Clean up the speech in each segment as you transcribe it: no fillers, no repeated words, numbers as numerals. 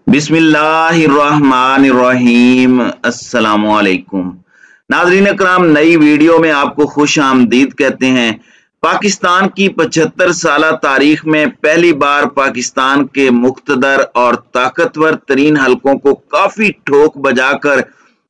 बिस्मिल्लाहिर्रहमानिर्रहीम। अस्सलामुअलैकुम नाज़रीन अकराम, नई वीडियो में आपको खुश आमदीद कहते हैं। पाकिस्तान की 75 साला तारीख में पहली बार पाकिस्तान के मुख्तदर और ताकतवर तरीन हलकों को काफी ठोक बजाकर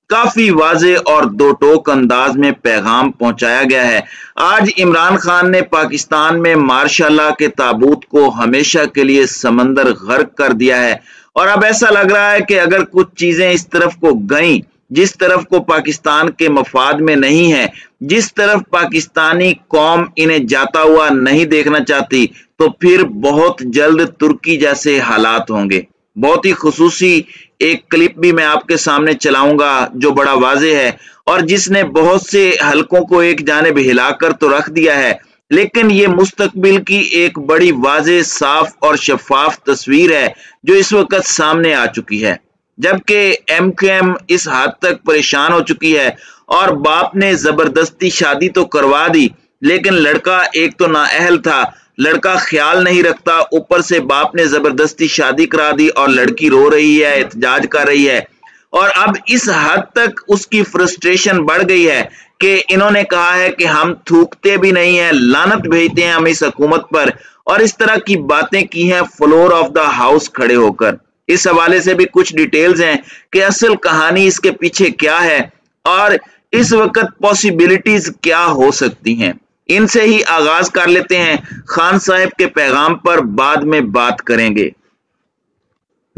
काफी वाजे और दो टोक अंदाज में पैगाम पहुंचाया गया है। आज इमरान खान ने पाकिस्तान में मार्शाल्लाह के ताबूत को हमेशा के लिए समंदर गर्क कर दिया है और अब ऐसा लग रहा है कि अगर कुछ चीजें इस तरफ को गईं जिस तरफ को पाकिस्तान के मफाद में नहीं है, जिस तरफ पाकिस्तानी कौम इन्हें जाता हुआ नहीं देखना चाहती, तो फिर बहुत जल्द तुर्की जैसे हालात होंगे। बहुत ही खुसूसी एक क्लिप भी मैं आपके सामने चलाऊंगा जो बड़ा वाजे है और जिसने बहुत से हलकों को एक जानिब हिलाकर तो रख दिया है, लेकिन ये मुस्तकबिल की एक बड़ी वाजे, साफ और शफाफ तस्वीर है जो इस वक्त सामने आ चुकी है। जबकि एमक्यूएम इस हद तक परेशान हो चुकी है और बाप ने जबरदस्ती शादी तो करवा दी, लेकिन लड़का एक तो नाअहल था, लड़का ख्याल नहीं रखता, ऊपर से बाप ने जबरदस्ती शादी करा दी और लड़की रो रही है, एहतजाज कर रही है। और अब इस हद तक उसकी फ्रस्ट्रेशन बढ़ गई है कि इन्होंने कहा है कि हम थूकते भी नहीं हैं, लानत भेजते हैं हम इस हुकूमत पर, और इस तरह की बातें की हैं फ्लोर ऑफ द हाउस खड़े होकर। इस हवाले से भी कुछ डिटेल्स हैं कि असल कहानी इसके पीछे क्या है और इस वक्त पॉसिबिलिटीज क्या हो सकती हैं। इनसे ही आगाज कर लेते हैं, खान साहब के पैगाम पर बाद में बात करेंगे।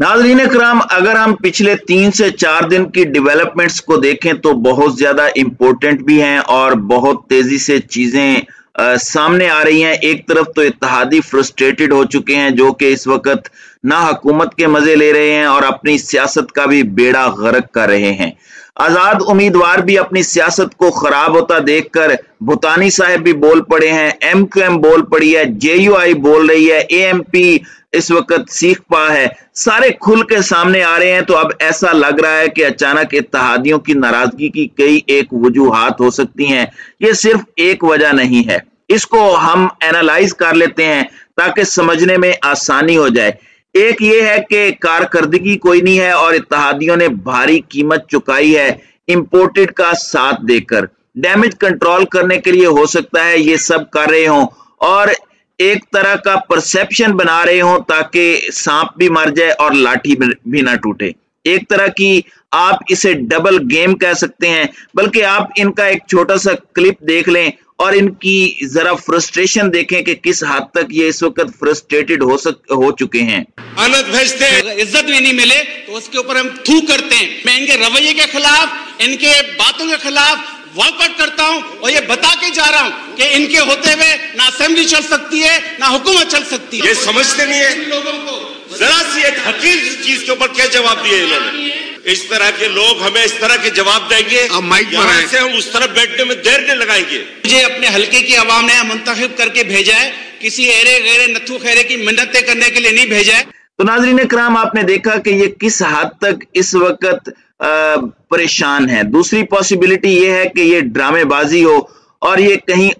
नाज़रीन इकराम, अगर हम पिछले 3 से 4 दिन की डेवलपमेंट्स को देखें तो बहुत ज्यादा इंपॉर्टेंट भी हैं और बहुत तेजी से चीजें सामने आ रही हैं। एक तरफ तो इत्तेहादी फ्रस्ट्रेटेड हो चुके हैं जो कि इस वक्त ना हुकूमत के मजे ले रहे हैं और अपनी सियासत का भी बेड़ा गर्क कर रहे हैं। आजाद उम्मीदवार भी अपनी सियासत को खराब होता देखकर भूटानी साहब भी बोल पड़े हैं, एमक्यूएम बोल पड़ी है, जेयूआई बोल रही है, एएमपी इस वक्त सीख पा है, सारे खुल के सामने आ रहे हैं। तो अब ऐसा लग रहा है कि अचानक इत्तेहादियों की नाराजगी की कई एक वजूहात हो सकती हैं। ये सिर्फ एक वजह नहीं है, इसको हम एनालाइज कर लेते हैं ताकि समझने में आसानी हो जाए। एक ये है कि कारकर्दगी कोई नहीं है और इत्तेहादियों ने भारी कीमत चुकाई है इंपोर्टेड का साथ देकर। डैमेज कंट्रोल करने के लिए हो सकता है ये सब कर रहे हों और एक तरह का परसेप्शन बना रहे हों ताकि सांप भी मर जाए और लाठी भी ना टूटे। एक तरह की आप इसे डबल गेम कह सकते हैं। बल्कि आप इनका एक छोटा सा क्लिप देख लें और इनकी जरा फ्रस्ट्रेशन देखें कि किस हद तक ये इस वक्त फ्रस्ट्रेटेड हो चुके हैं। अनत भेजते हैं, इज्जत भी नहीं मिले तो उसके ऊपर हम थू करते हैं। मैं इनके रवैये के खिलाफ, इनके बातों के खिलाफ वॉकआउट करता हूं और ये बता के जा रहा हूं कि इनके होते हुए ना असेंबली चल सकती है ना हुकूमत चल सकती है। ये समझते नहीं है लोगों को जरा सी एक हकीर चीज के ऊपर क्या जवाब दिए इन्होंने। इस तरह के लोग हमें इस तरह के जवाब देंगे, यहाँ से हम उस तरफ बैठने में देर नहीं लगाएंगे। मुझे अपने हल्के की आवाम ने मुंतखब करके भेजा है, किसी एरे गैरे नथु खैरे की मिन्नतें करने के लिए नहीं भेजा है। तो नाज़रीन इकराम, आपने देखा कि ये किस हद तक इस वक्त परेशान है। दूसरी पॉसिबिलिटी ये है कि ये ड्रामेबाजी हो और ये कहीं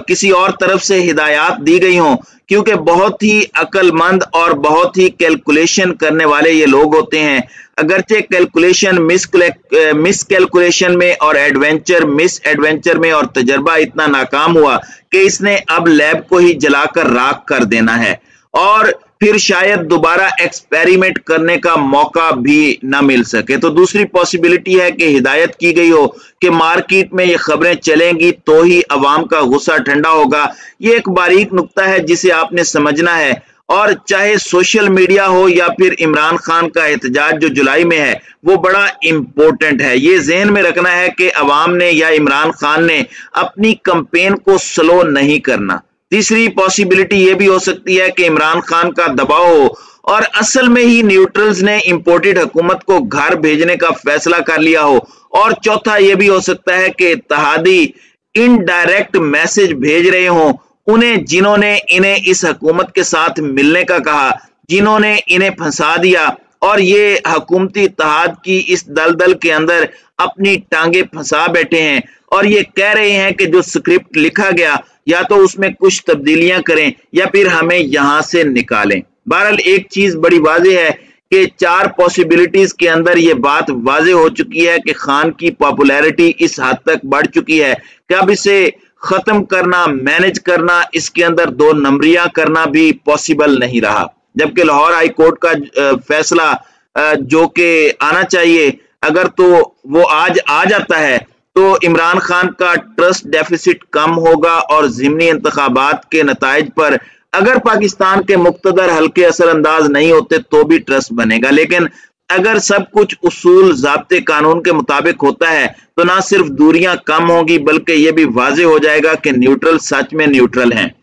किसी और तरफ से हिदायत दी गई हो, क्योंकि बहुत ही अक्लमंद और बहुत ही कैलकुलेशन करने वाले ये लोग होते हैं। अगरचे कैलकुलेशन मिस कैलकुलेशन में और एडवेंचर मिस एडवेंचर में और तजर्बा इतना नाकाम हुआ कि इसने अब लैब को ही जलाकर राख कर देना है और फिर शायद दोबारा एक्सपेरिमेंट करने का मौका भी ना मिल सके। तो दूसरी पॉसिबिलिटी है कि हिदायत की गई हो कि मार्केट में ये खबरें चलेंगी तो ही अवाम का गुस्सा ठंडा होगा। ये एक बारीक नुक्ता है जिसे आपने समझना है, और चाहे सोशल मीडिया हो या फिर इमरान खान का एहतजाज जो जुलाई में है वो बड़ा इंपॉर्टेंट है। ये ज़हन में रखना है कि अवाम ने या इमरान खान ने अपनी कैंपेन को स्लो नहीं करना। तीसरी पॉसिबिलिटी ये भी हो सकती है कि इमरान खान का दबाव हो और असल में ही न्यूट्रल्स ने इंपोर्टेड हुकूमत को घर भेजने का फैसला कर लिया हो। और चौथा ये भी हो सकता है कि इत्तेहादी इनडायरेक्ट मैसेज भेज रहे हों उन्हें, जिन्होंने इन्हें इस हुकूमत के साथ मिलने का कहा, जिन्होंने इन्हें फंसा दिया और ये हुकूमती इत्तेहाद की इस दलदल के अंदर अपनी टांगे फंसा बैठे हैं और ये कह रहे हैं कि जो स्क्रिप्ट लिखा गया या तो उसमें कुछ तब्दीलियां करें या फिर हमें यहां से निकालें। बहरहाल एक चीज बड़ी वाज़ेह है کہ 4 पॉसिबिलिटीज के अंदर ये बात वाजे हो चुकी है कि खान की पॉपुलैरिटी इस हद तक बढ़ चुकी है कि अब इसे खत्म करना, मैनेज करना, इसके अंदर 2 नंबरियां करना भी पॉसिबल नहीं रहा। जबकि लाहौर हाई कोर्ट का फैसला जो कि आना चाहिए, अगर तो वो आज आ जाता है तो इमरान खान का ट्रस्ट डेफिसिट कम होगा और ज़िमनी इंतखाबात के नताइज पर अगर पाकिस्तान के मुक्तदर हल्के असरअंदाज नहीं होते तो भी ट्रस्ट बनेगा। लेकिन अगर सब कुछ उसूल, ज़ाब्ते, कानून के मुताबिक होता है तो ना सिर्फ दूरियां कम होंगी बल्कि यह भी वाजे हो जाएगा कि न्यूट्रल सच में न्यूट्रल हैं।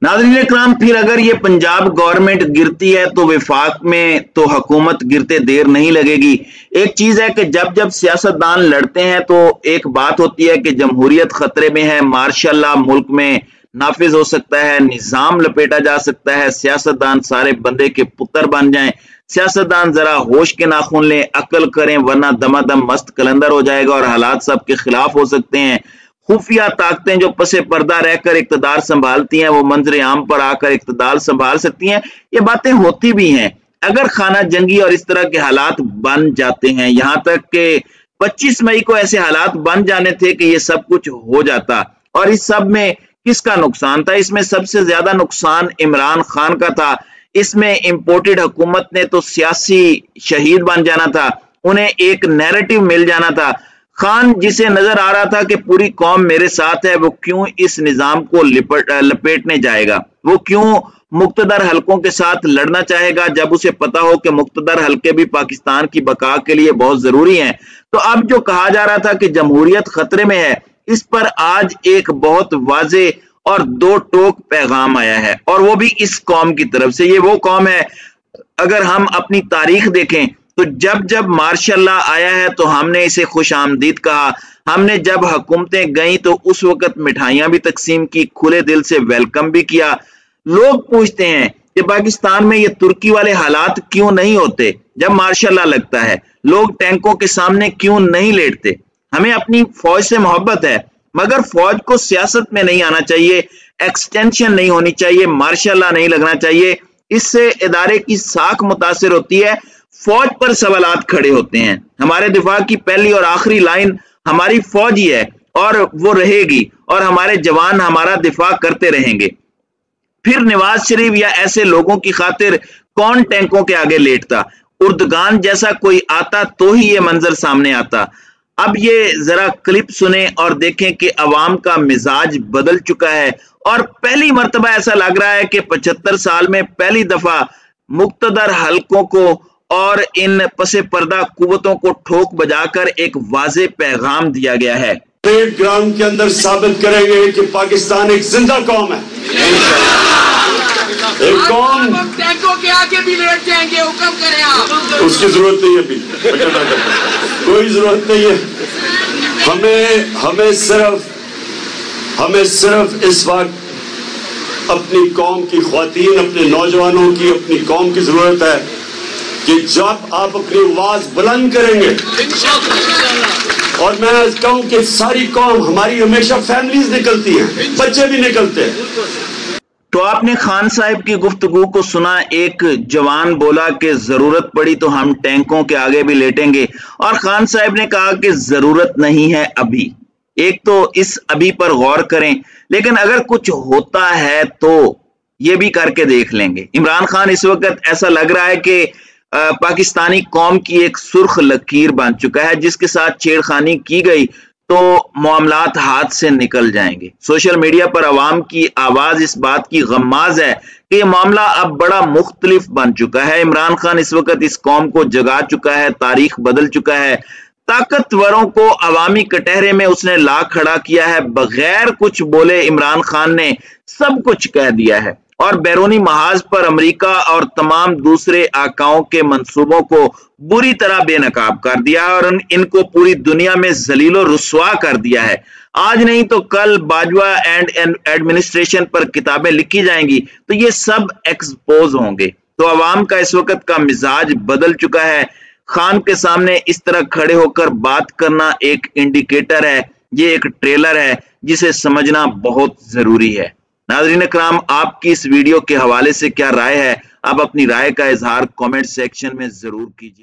नाज़रीन इकराम, फिर अगर ये पंजाब गवर्नमेंट गिरती है तो वफाक में तो हुकूमत गिरते देर नहीं लगेगी। एक चीज है कि जब जब सियासतदान लड़ते हैं तो एक बात होती है कि जमहूरियत खतरे में है, मार्शल लॉ मुल्क में नाफिज हो सकता है, निजाम लपेटा जा सकता है, सियासतदान सारे बंदे के पुत्र बन जाएं। सियासतदान जरा होश के नाखून लें, अक्ल करें, वरना दमादम मस्त कलंदर हो जाएगा और हालात सबके खिलाफ हो सकते हैं। खुफिया ताकतें जो पसे पर्दा रहकर इक्तदार संभालती हैं वो मंजर आम पर आकर इक्तदार संभाल सकती हैं। ये बातें होती भी हैं अगर खाना जंगी और इस तरह के हालात बन जाते हैं। यहां तक कि 25 मई को ऐसे हालात बन जाने थे कि ये सब कुछ हो जाता। और इस सब में किसका नुकसान था? इसमें सबसे ज्यादा नुकसान इमरान खान का था। इसमें इंपोर्टेड हुकूमत ने तो सियासी शहीद बन जाना था, उन्हें एक नैरेटिव मिल जाना था। खान जिसे नजर आ रहा था कि पूरी कौम मेरे साथ है, वो क्यों इस निजाम को लपेटने जाएगा? वो क्यों मुक्तदर हलकों के साथ लड़ना चाहेगा जब उसे पता हो कि मुक्तदर हलके भी पाकिस्तान की बका के लिए बहुत जरूरी हैं? तो अब जो कहा जा रहा था कि जमहूरियत खतरे में है, इस पर आज एक बहुत वाजे और 2 टोक पैगाम आया है, और वो भी इस कौम की तरफ से। ये वो कौम है, अगर हम अपनी तारीख देखें तो जब जब मार्शल लॉ आया है तो हमने इसे खुश आमदीद कहा। हमने जब हुकूमतें गई तो उस वक्त मिठाइयां भी तकसीम की, खुले दिल से वेलकम भी किया। लोग पूछते हैं कि पाकिस्तान में ये तुर्की वाले हालात क्यों नहीं होते जब मार्शल लॉ लगता है? लोग टैंकों के सामने क्यों नहीं लेटते? हमें अपनी फौज से मोहब्बत है, मगर फौज को सियासत में नहीं आना चाहिए, एक्सटेंशन नहीं होनी चाहिए, मार्शल लॉ नहीं लगना चाहिए। इससे इदारे की साख मुतासिर होती है, फौज पर सवालात खड़े होते हैं। हमारे दिफा की पहली और आखिरी लाइन हमारी फौज ही है और वो रहेगी, और हमारे जवान हमारा दिफा करते रहेंगे। फिर नवाज शरीफ या ऐसे लोगों की खातिर कौन टैंकों के आगे लेटता? उर्दगान जैसा कोई आता तो ही ये मंजर सामने आता। अब ये जरा क्लिप सुने और देखें कि अवाम का मिजाज बदल चुका है, और पहली मर्तबा ऐसा लग रहा है कि 75 साल में पहली दफा मुक्तदर हलकों को और इन पसे पर्दा कुव्वतों को ठोक बजाकर एक वाजे पैगाम दिया गया है। परेड ग्राउंड के अंदर साबित करेंगे कि पाकिस्तान एक जिंदा कौम है, एक कौम। टैंकों के आगे भी लेट जाएंगे, हुक्म करें आप। उसकी जरूरत नहीं है, अभी कोई जरूरत नहीं है। हमें सिर्फ इस वक्त अपनी कौम की ख्वातीन, अपने नौजवानों की, अपनी कौम की जरूरत है कि जब आप अपनी आवाज बुलंद करेंगे, और मैं कहूं कि सारी कौम हमारी, हमेशा फैमिलीज निकलती हैं, बच्चे भी निकलते हैं। तो आपने खान साहब की गुफ्तगू को सुना। एक जवान बोला कि जरूरत पड़ी तो हम टैंकों के आगे भी लेटेंगे, और खान साहब ने कहा कि जरूरत नहीं है अभी। एक तो इस अभी पर गौर करें, लेकिन अगर कुछ होता है तो ये भी करके देख लेंगे। इमरान खान इस वक्त ऐसा लग रहा है कि पाकिस्तानी कौम की एक सुर्ख लकीर बन चुका है, जिसके साथ छेड़खानी की गई तो मामलात हाथ से निकल जाएंगे। सोशल मीडिया पर अवाम की आवाज इस बात की गम्माज है कि यह मामला अब बड़ा मुख्तलिफ बन चुका है। इमरान खान इस वक्त इस कौम को जगा चुका है, तारीख बदल चुका है। ताकतवरों को अवामी कटहरे में उसने ला खड़ा किया है। बगैर कुछ बोले इमरान खान ने सब कुछ कह दिया है, और बैरूनी महाज पर अमेरिका और तमाम दूसरे आकाओं के मंसूबों को बुरी तरह बेनकाब कर दिया है, और इनको पूरी दुनिया में जलीलो रुस्वा कर दिया है। आज नहीं तो कल बाजवा एंड एडमिनिस्ट्रेशन पर किताबें लिखी जाएंगी तो ये सब एक्सपोज होंगे। तो अवाम का इस वक्त का मिजाज बदल चुका है। खान के सामने इस तरह खड़े होकर बात करना एक इंडिकेटर है, ये एक ट्रेलर है जिसे समझना बहुत जरूरी है। नाज़रीन इकराम, आपकी इस वीडियो के हवाले से क्या राय है? आप अपनी राय का इजहार कमेंट सेक्शन में जरूर कीजिए।